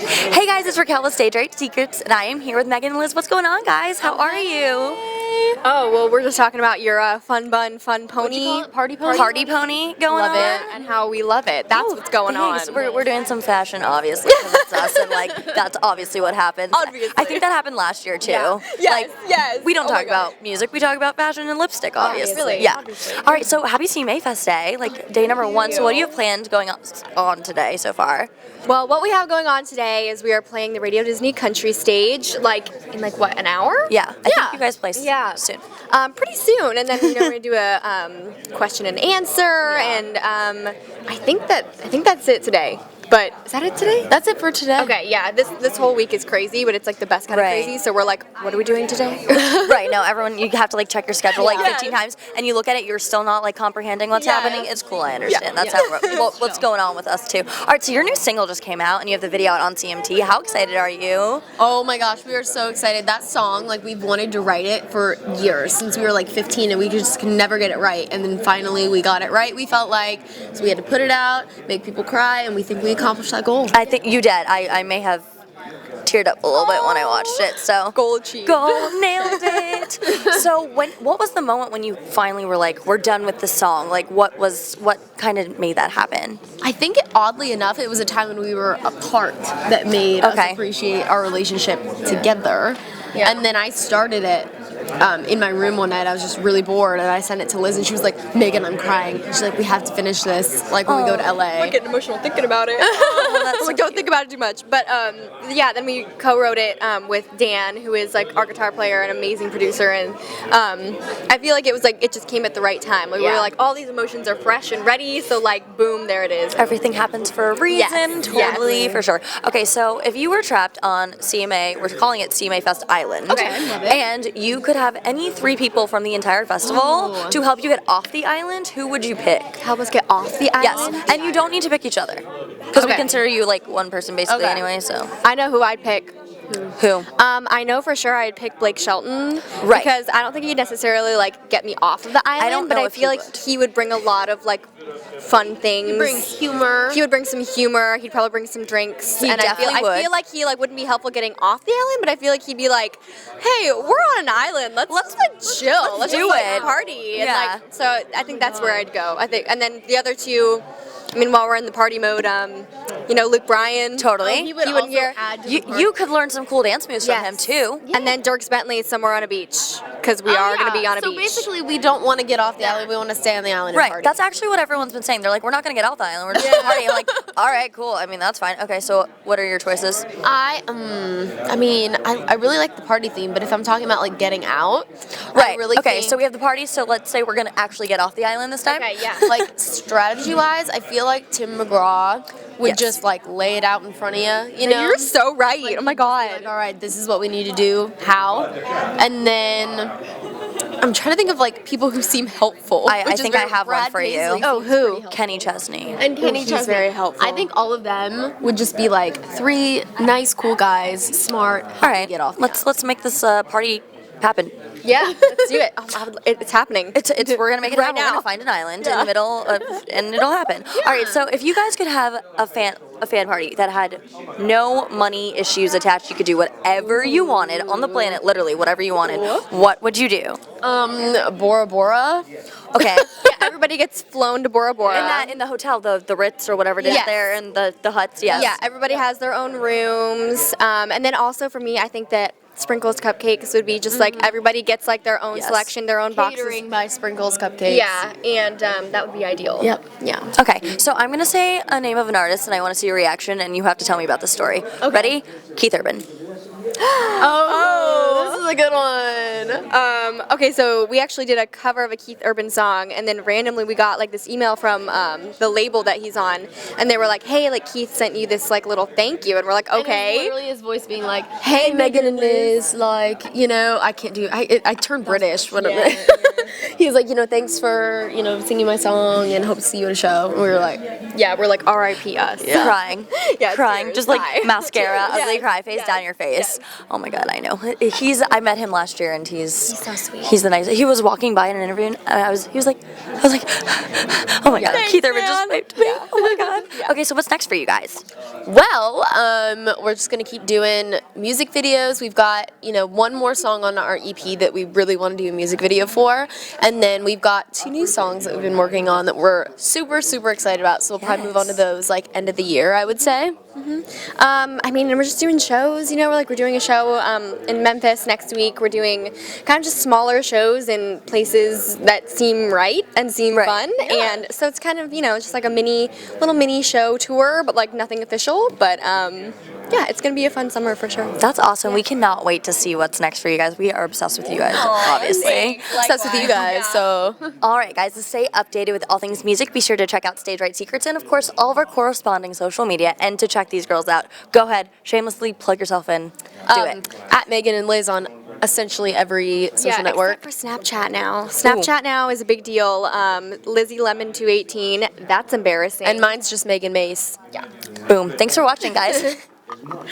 Hey guys, it's Raquel with Stage Right Secrets, and I am here with Megan and Liz. What's going on, guys? How are you? Oh, well, we're just talking about your fun bun, fun pony. Party pony going Love on. it, and how we love it. That's what's going Thanks. on. We're doing some fashion, obviously, because it's us, and that's obviously what happens. Obviously. I think that happened last year too. Yeah. Yes, yes. We don't Oh my talk about music. We talk about fashion and lipstick, obviously. Obviously. Yeah. Obviously. All right. So happy CMA Fest Day, day number 1. So what do you have planned going on today so far? Well, what we have going on today is we are playing the Radio Disney Country stage, in what, an hour? Yeah. I think you guys play soon. Pretty soon, and then we're gonna do a question and answer, and I think that's it today. But is that it today? That's it for today. Okay, yeah. This whole week is crazy, but it's the best kind of crazy. So we're like, what are we doing today? Right. No, everyone, you have to check your schedule 15 times, and you look at it, you're still not comprehending what's happening. It's cool. I understand. That's what's going on with us too. All right. So your new single just came out, and you have the video out on CMT. How excited are you? Oh my gosh, we are so excited. That song, we've wanted to write it for years, since we were 15, and we just could never get it right. And then finally we got it right, we felt so we had to put it out, make people cry, and we think we accomplished that goal. I think you did. I may have teared up a little bit when I watched it. So goal achieved. Nailed it. So what was the moment when you finally were we're done with the song? What kind of made that happen? I think oddly enough, it was a time when we were apart that made us appreciate our relationship together. Yeah. And then I started it in my room one night. I was just really bored, and I sent it to Liz, and she was like, "Megan, I'm crying." She's like, "We have to finish this when we go to LA." I'm getting emotional thinking about it. Don't think about it too much. But then we co-wrote it with Dan, who is our guitar player and amazing producer, and I feel it was it just came at the right time. We were all these emotions are fresh and ready, so boom, there it is. Everything happens for a reason. Totally, for sure. Okay, so if you were trapped on CMA, we're calling it CMA Fest Island. Okay. And you could have any 3 people from the entire festival to help you get off the island. Who would you pick? Help us get off the island? Yes, and you don't need to pick each other, because we consider you one person basically anyway. So I know who I'd pick. Who? I know for sure I'd pick Blake Shelton. Right. Because I don't think he'd necessarily get me off of the island. But I feel he would bring a lot of fun things. He brings humor. He would bring some humor. He'd probably bring some drinks. He definitely would. I feel he wouldn't be helpful getting off the island, but I feel he'd be hey, we're on an island. Let's chill. Let's do it. Party. Yeah. And, so I think that's where I'd go. And then the other two. While we're in the party mode, Luke Bryan. Totally. He would also add to the party. You could learn some cool dance moves from him too. Yeah. And then Dierks Bentley somewhere on a beach, because we are going to be on a beach. So basically, we don't want to get off the island. We want to stay on the island and party. That's actually what everyone's been saying. They're we're not going to get off the island. We're just going to party. I'm all right, cool. That's fine. Okay, so what are your choices? I really like the party theme, but if I'm talking about getting out, right? I really think, so we have the party. So let's say we're going to actually get off the island this time. Okay, yeah. Strategy-wise, I feel Tim McGraw would just lay it out in front of you. You know, you're so right. Oh my God. All right, this is what we need to do. How? And then I'm trying to think of people who seem helpful. I think I have one for you. Oh, who? Kenny Chesney. And Kenny He's Chesney. very helpful. I think all of them would just be 3 nice, cool guys, smart. All right, get off. let's make this party happen. Yeah, let's do it. It's happening. We're gonna make it right happen. now. We're gonna find an island in the middle, and it'll happen. Yeah. All right. So if you guys could have a fan party that had no money issues attached, you could do whatever you wanted on the planet, literally whatever you wanted. What would you do? Bora Bora. Okay. Yeah, everybody gets flown to Bora Bora. In the hotel, the Ritz or whatever it is there, and the huts. Yes. Yeah, everybody has their own rooms, and then also for me, I think that Sprinkles Cupcakes would be just everybody gets their own selection, their own Catering boxes. by Sprinkles Cupcakes. Yeah, and that would be ideal. Yep. Yeah. Okay, so I'm gonna say a name of an artist, and I want to see your reaction, and you have to tell me about the story. Okay. Ready? Keith Urban. Oh, this is a good one. Okay, so we actually did a cover of a Keith Urban song, and then randomly we got this email from the label that he's on, and they were hey, Keith sent you this little thank you, and we're okay. And literally his voice being hey, Megan and Liz, I can't do. I turn British when He was like, thanks for, singing my song and hope to see you at a show. And we were like, we're like R.I.P. us. Yeah. Crying. Yeah, crying. tears. Just like Cry. mascara, Tears. ugly Yes. cry face down your face. Yes. Oh my god, I know. I met him last year and he's so sweet. He's the nicest. He was walking by in an interview and I was like, oh my god, Thanks, Keith Urban man. just waved me. Yeah. Oh my god. Yeah. Okay, so what's next for you guys? well, we're just going to keep doing music videos. We've got, one more song on our EP that we really want to do a music video for. And then we've got 2 new songs that we've been working on that we're super, super excited about. So we'll probably move on to those like end of the year, I would say. I mean, we're just doing shows, we're doing a show in Memphis next week. We're doing kind of just smaller shows in places that seem right and seem fun. Yeah. And so it's kind of, just like a little mini show tour, but like nothing official. But yeah, it's going to be a fun summer for sure. That's awesome. We cannot wait to see what's next for you guys. We are obsessed with you guys, obviously. Obsessed with you guys, so. All right, guys, to stay updated with all things music, be sure to check out Stage Right Secrets and, of course, all of our corresponding social media and to check these girls out. Go ahead, shamelessly plug yourself in. Do it. At Megan and Liz on essentially every social network. Except for Snapchat now. Snapchat now is a big deal. Lizzie Lemon 218, that's embarrassing. And mine's just Megan Mace. yeah. Boom. Thanks for watching, guys.